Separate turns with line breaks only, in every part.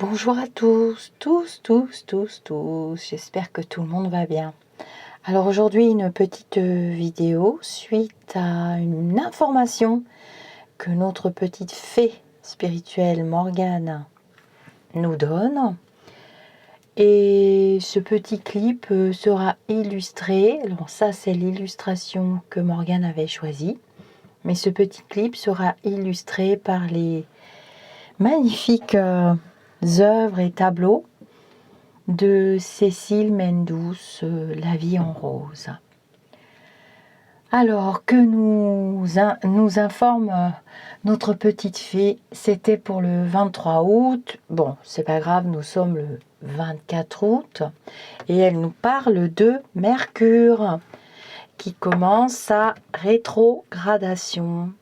Bonjour à tous. J'espère que tout le monde va bien. Alors aujourd'hui, une petite vidéo suite à une information que notre petite fée spirituelle Morgane nous donne. Et ce petit clip sera illustré. Alors ça, c'est l'illustration que Morgane avait choisie. Mais ce petit clip sera illustré par les magnifiques œuvres et tableaux de Cécile Mendous, La vie en rose. Alors que nous informe notre petite fée, c'était pour le 23 août. Bon, c'est pas grave, nous sommes le 24 août. Et elle nous parle de Mercure qui commence sa rétrogradation.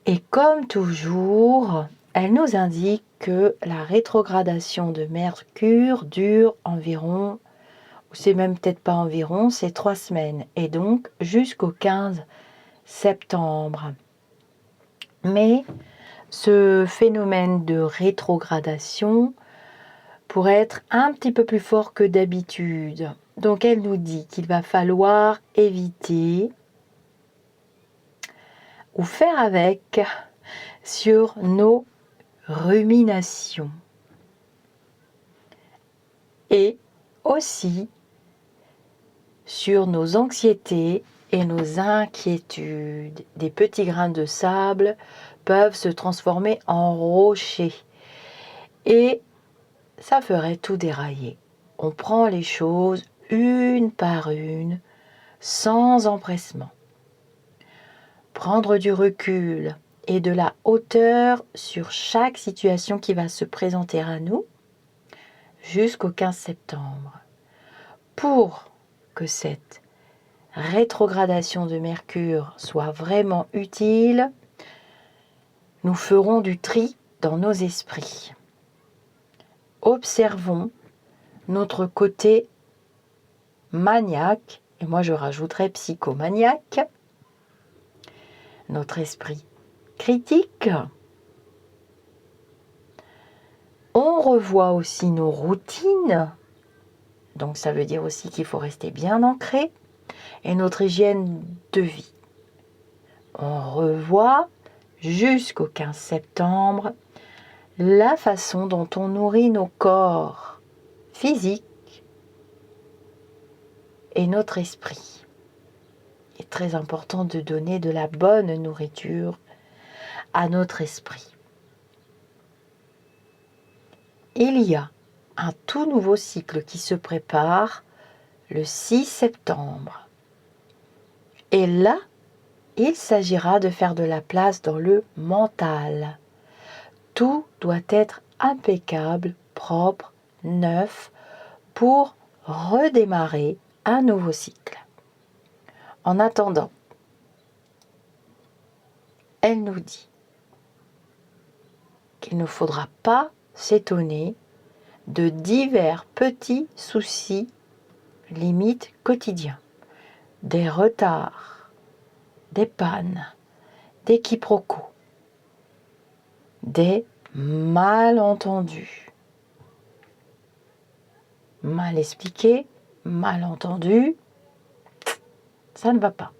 Et comme toujours, elle nous indique que la rétrogradation de Mercure dure environ, c'est même peut-être pas environ, c'est 3 semaines, et donc jusqu'au 15 septembre. Mais ce phénomène de rétrogradation pourrait être un petit peu plus fort que d'habitude. Donc elle nous dit qu'il va falloir éviter ou faire avec sur nos ruminations. Et aussi sur nos anxiétés et nos inquiétudes. Des petits grains de sable peuvent se transformer en rochers. Et ça ferait tout dérailler. On prend les choses une par une, sans empressement. Prendre du recul et de la hauteur sur chaque situation qui va se présenter à nous jusqu'au 15 septembre. Pour que cette rétrogradation de Mercure soit vraiment utile, nous ferons du tri dans nos esprits. Observons notre côté maniaque, et moi je rajouterais psychomaniaque, notre esprit critique. On revoit aussi nos routines, donc ça veut dire aussi qu'il faut rester bien ancré, et notre hygiène de vie. On revoit jusqu'au 15 septembre la façon dont on nourrit nos corps physiques et notre esprit. Il est très important de donner de la bonne nourriture à notre esprit. Il y a un tout nouveau cycle qui se prépare le 6 septembre. Et là, il s'agira de faire de la place dans le mental. Tout doit être impeccable, propre, neuf, pour redémarrer un nouveau cycle. En attendant, elle nous dit qu'il ne faudra pas s'étonner de divers petits soucis, limites quotidiens, des retards, des pannes, des quiproquos, des malentendus. Mal expliqué, mal entendu, ça ne va pas.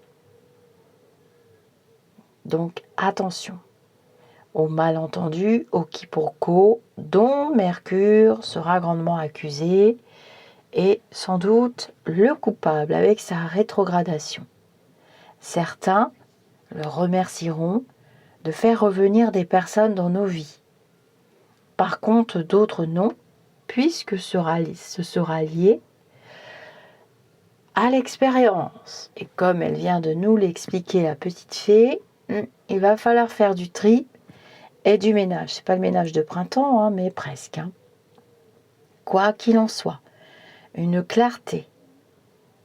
Donc attention aux malentendus, aux quiproquos dont Mercure sera grandement accusé et sans doute le coupable avec sa rétrogradation. Certains le remercieront de faire revenir des personnes dans nos vies. Par contre, d'autres non, puisque ce sera lié à l'expérience. Et comme elle vient de nous l'expliquer, la petite fée, il va falloir faire du tri et du ménage. C'est pas le ménage de printemps, mais presque. Quoi qu'il en soit, une clarté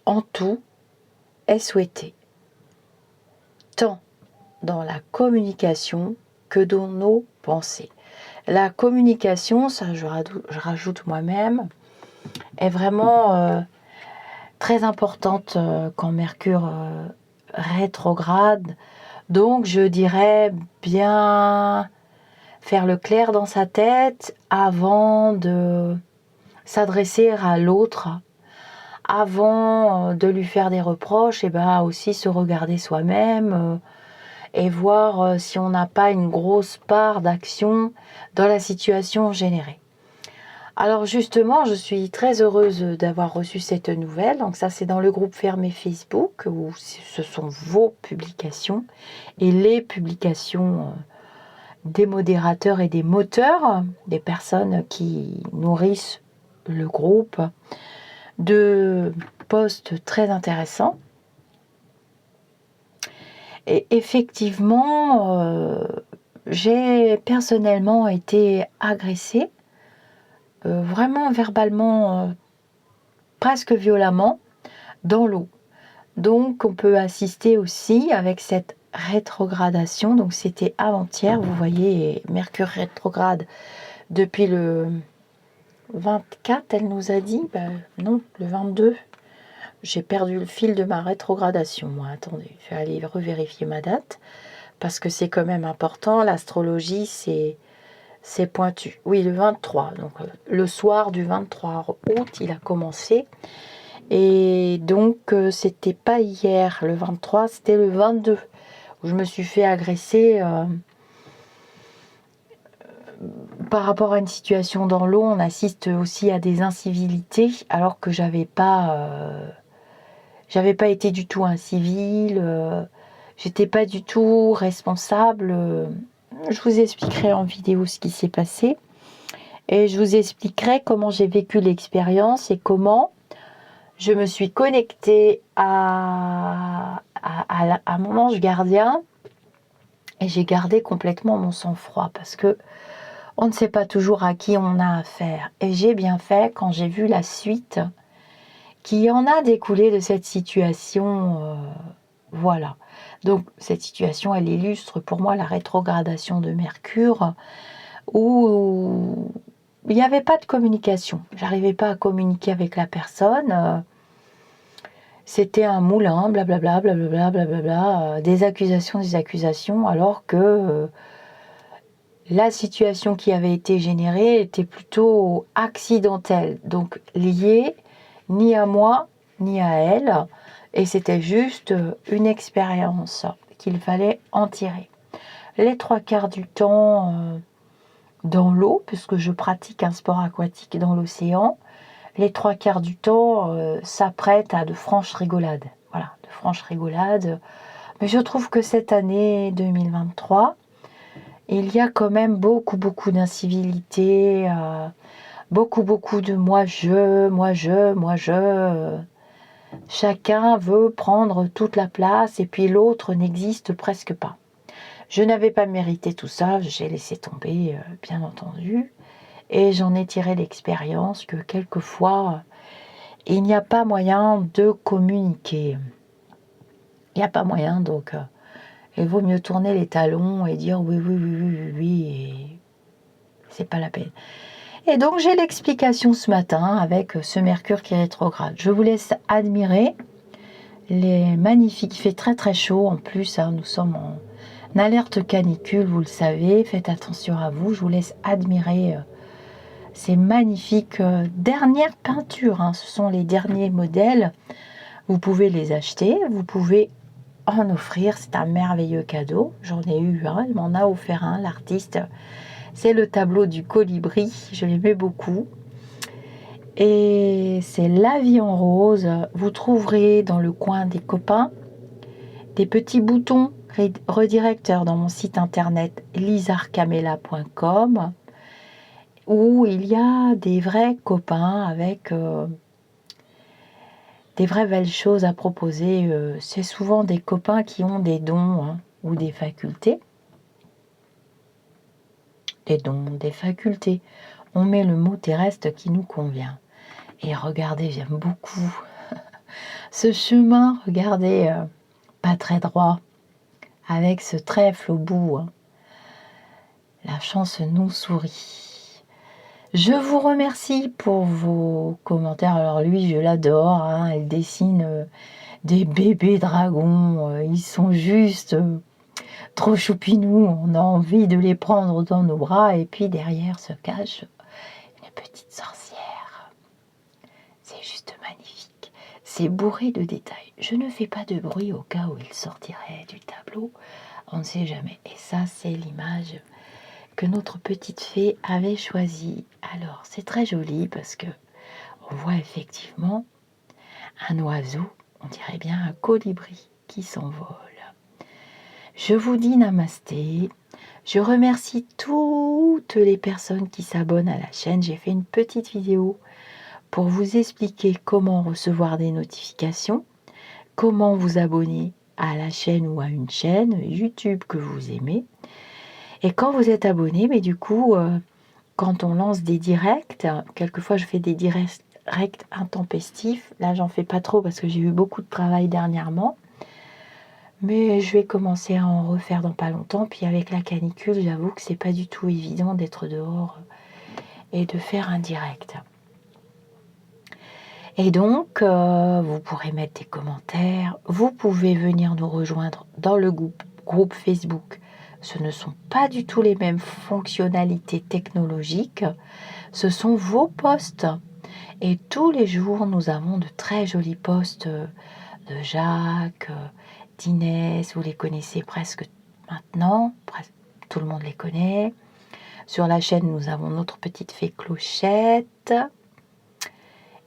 en tout est souhaitée, tant dans la communication que dans nos pensées. La communication, ça je rajoute moi-même, est vraiment très importante quand Mercure rétrograde. Donc je dirais bien faire le clair dans sa tête avant de s'adresser à l'autre, avant de lui faire des reproches, et ben aussi se regarder soi-même et voir si on n'a pas une grosse part d'action dans la situation générée. Alors justement, je suis très heureuse d'avoir reçu cette nouvelle. Donc ça, c'est dans le groupe fermé Facebook où ce sont vos publications et les publications des modérateurs et des moteurs, des personnes qui nourrissent le groupe, de posts très intéressants. Et effectivement, j'ai personnellement été agressée, vraiment verbalement, presque violemment, dans l'eau. Donc on peut assister aussi avec cette rétrogradation. Donc c'était avant-hier, vous voyez, Mercure rétrograde depuis le 24, elle nous a dit, non, le 22. J'ai perdu le fil de ma rétrogradation. Moi, attendez, je vais aller revérifier ma date parce que c'est quand même important. L'astrologie, c'est pointu. Oui, le 23. Donc, le soir du 23 août, il a commencé. Et donc, c'était pas hier, le 23, c'était le 22 où je me suis fait agresser par rapport à une situation dans l'eau. On assiste aussi à des incivilités alors que j'avais pas été du tout incivile, j'étais pas du tout responsable. Je vous expliquerai en vidéo ce qui s'est passé et je vous expliquerai comment j'ai vécu l'expérience et comment je me suis connectée à mon ange gardien et j'ai gardé complètement mon sang-froid parce que on ne sait pas toujours à qui on a affaire. Et j'ai bien fait quand j'ai vu la suite qui en a découlé de cette situation. Voilà. Donc cette situation, elle illustre pour moi la rétrogradation de Mercure où il n'y avait pas de communication. J'arrivais pas à communiquer avec la personne. C'était un moulin, blablabla, blablabla, blablabla, des accusations, alors que la situation qui avait été générée était plutôt accidentelle, donc liée ni à moi ni à elle, et c'était juste une expérience qu'il fallait en tirer. Les 3/4 du temps dans l'eau, puisque je pratique un sport aquatique dans l'océan, les 3/4 du temps s'apprêtent à de franches rigolades. Voilà, de franches rigolades. Mais je trouve que cette année 2023, il y a quand même beaucoup d'incivilité, beaucoup de moi je. Chacun veut prendre toute la place et puis l'autre n'existe presque pas. Je n'avais pas mérité tout ça, j'ai laissé tomber, bien entendu. Et j'en ai tiré l'expérience que quelquefois, il n'y a pas moyen de communiquer. Il n'y a pas moyen, donc il vaut mieux tourner les talons et dire oui, et c'est pas la peine. Et donc j'ai l'explication ce matin avec ce Mercure qui est rétrograde. Je vous laisse admirer les magnifiques, il fait très chaud en plus, hein, nous sommes en alerte canicule, vous le savez, faites attention à vous. Je vous laisse admirer ces magnifiques dernières peintures, hein, ce sont les derniers modèles. Vous pouvez les acheter, vous pouvez en offrir, c'est un merveilleux cadeau. J'en ai eu un, elle m'en a offert un, l'artiste. C'est le tableau du colibri, je l'aimais beaucoup. Et c'est La vie en rose. Vous trouverez dans le coin des copains des petits boutons redirecteurs dans mon site internet lisarcamela.com où il y a des vrais copains avec des vraies belles choses à proposer. C'est souvent des copains qui ont des dons, hein, ou des facultés. Des dons, des facultés. On met le mot terrestre qui nous convient. Et regardez, j'aime beaucoup ce chemin, regardez, pas très droit, avec ce trèfle au bout. Hein. La chance nous sourit. Je vous remercie pour vos commentaires. Alors lui, je l'adore, hein. Elle dessine des bébés dragons. Ils sont juste trop choupinous, on a envie de les prendre dans nos bras, et puis derrière se cache une petite sorcière. C'est juste magnifique. C'est bourré de détails. Je ne fais pas de bruit au cas où il sortirait du tableau. On ne sait jamais. Et ça, c'est l'image que notre petite fée avait choisie. Alors, c'est très joli parce que on voit effectivement un oiseau, on dirait bien un colibri qui s'envole. Je vous dis namasté. Je remercie toutes les personnes qui s'abonnent à la chaîne. J'ai fait une petite vidéo pour vous expliquer comment recevoir des notifications, comment vous abonner à la chaîne ou à une chaîne YouTube que vous aimez. Et quand vous êtes abonné, mais du coup, quand on lance des directs, quelquefois je fais des directs intempestifs. Là, j'en fais pas trop parce que j'ai eu beaucoup de travail dernièrement. Mais je vais commencer à en refaire dans pas longtemps. Puis avec la canicule, j'avoue que c'est pas du tout évident d'être dehors et de faire un direct. Et donc, vous pourrez mettre des commentaires. Vous pouvez venir nous rejoindre dans le groupe Facebook. Ce ne sont pas du tout les mêmes fonctionnalités technologiques. Ce sont vos posts. Et tous les jours, nous avons de très jolis posts de Jacques, d'Inès. Vous les connaissez presque maintenant. Tout le monde les connaît. Sur la chaîne, nous avons notre petite fée Clochette.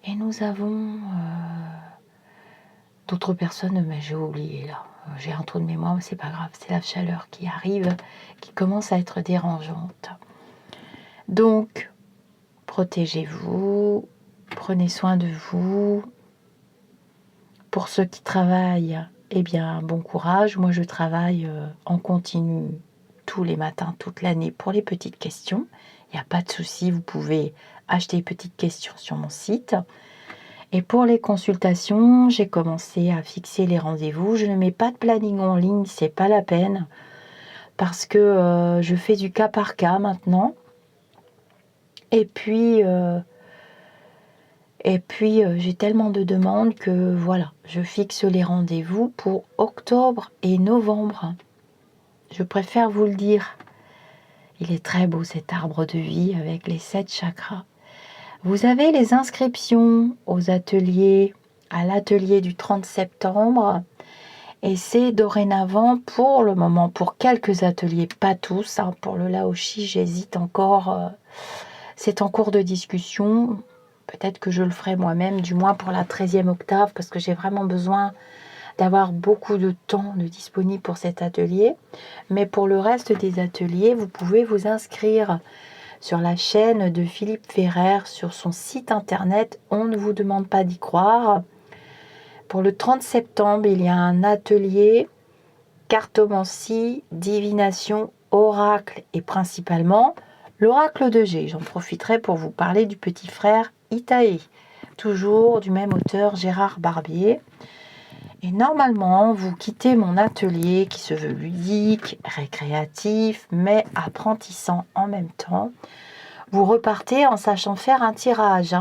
Et nous avons d'autres personnes, mais j'ai oublié là. J'ai un trou de mémoire, mais c'est pas grave. C'est la chaleur qui arrive, qui commence à être dérangeante. Donc, protégez-vous, prenez soin de vous. Pour ceux qui travaillent, eh bien, bon courage. Moi, je travaille en continu tous les matins, toute l'année pour les petites questions. Il n'y a pas de souci, vous pouvez acheter les petites questions sur mon site. Et pour les consultations, j'ai commencé à fixer les rendez-vous. Je ne mets pas de planning en ligne, c'est pas la peine. Parce que je fais du cas par cas maintenant. Et puis j'ai tellement de demandes que voilà, je fixe les rendez-vous pour octobre et novembre. Je préfère vous le dire. Il est très beau cet arbre de vie avec les 7 chakras. Vous avez les inscriptions aux ateliers, à l'atelier du 30 septembre. Et c'est dorénavant pour le moment, pour quelques ateliers, pas tous. Pour le Laoshi, j'hésite encore. C'est en cours de discussion. Peut-être que je le ferai moi-même, du moins pour la 13e octave, parce que j'ai vraiment besoin d'avoir beaucoup de temps de disponible pour cet atelier. Mais pour le reste des ateliers, vous pouvez vous inscrire sur la chaîne de Philippe Ferrer, sur son site internet. On ne vous demande pas d'y croire. Pour le 30 septembre, il y a un atelier cartomancie, divination, oracle et principalement l'oracle de G. J'en profiterai pour vous parler du petit frère Itaé, toujours du même auteur Gérard Barbier. Et normalement, vous quittez mon atelier qui se veut ludique, récréatif, mais apprentissant en même temps. Vous repartez en sachant faire un tirage,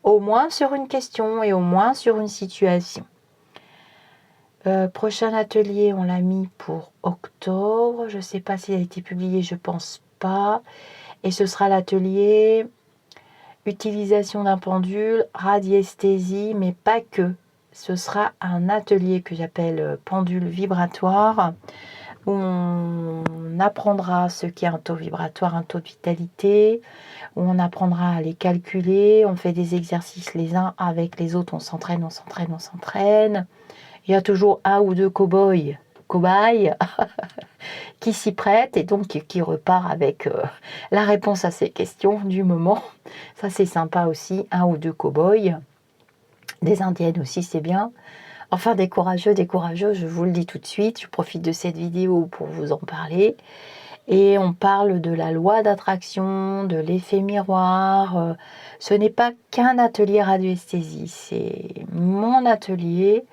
au moins sur une question et au moins sur une situation. Prochain atelier, on l'a mis pour octobre. Je ne sais pas s'il a été publié, je pense pas. Et ce sera l'atelier utilisation d'un pendule, radiesthésie, mais pas que. Ce sera un atelier que j'appelle pendule vibratoire, où on apprendra ce qu'est un taux vibratoire, un taux de vitalité, où on apprendra à les calculer, on fait des exercices les uns avec les autres, on s'entraîne. Il y a toujours un ou deux cobayes qui s'y prêtent et donc qui repart avec la réponse à ces questions du moment. Ça, c'est sympa aussi, un ou deux cow-boys. Des indiennes aussi, c'est bien. Enfin, des courageux, je vous le dis tout de suite. Je profite de cette vidéo pour vous en parler. Et on parle de la loi d'attraction, de l'effet miroir. Ce n'est pas qu'un atelier radioesthésie, c'est mon atelier.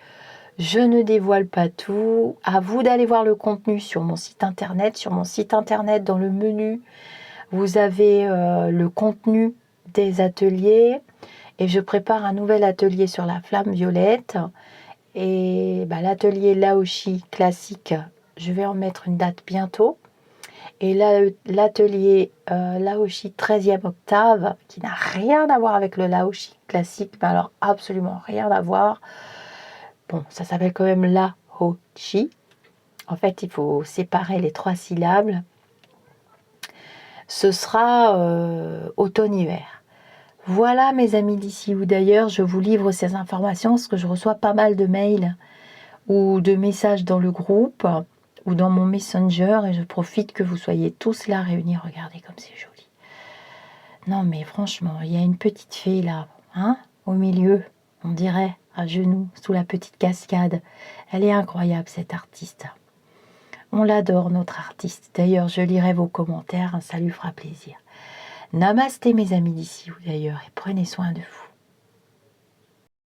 Je ne dévoile pas tout. À vous d'aller voir le contenu sur mon site internet. Sur mon site internet, dans le menu, vous avez le contenu des ateliers. Et je prépare un nouvel atelier sur la flamme violette. Et l'atelier Laoshi classique je vais en mettre une date bientôt. Et là, l'atelier Laoshi 13e octave, qui n'a rien à voir avec le Laoshi classique, mais alors absolument rien à voir. Bon, ça s'appelle quand même Laoshi. En fait, il faut séparer les 3 syllabes. Ce sera automne-hiver. Voilà mes amis d'ici ou d'ailleurs, je vous livre ces informations parce que je reçois pas mal de mails ou de messages dans le groupe ou dans mon Messenger et je profite que vous soyez tous là réunis. Regardez comme c'est joli. Non mais franchement, il y a une petite fée là, hein, au milieu, on dirait, à genoux, sous la petite cascade. Elle est incroyable cette artiste. On l'adore notre artiste. D'ailleurs, je lirai vos commentaires, ça lui fera plaisir. Namasté mes amis d'ici ou d'ailleurs et prenez soin de vous.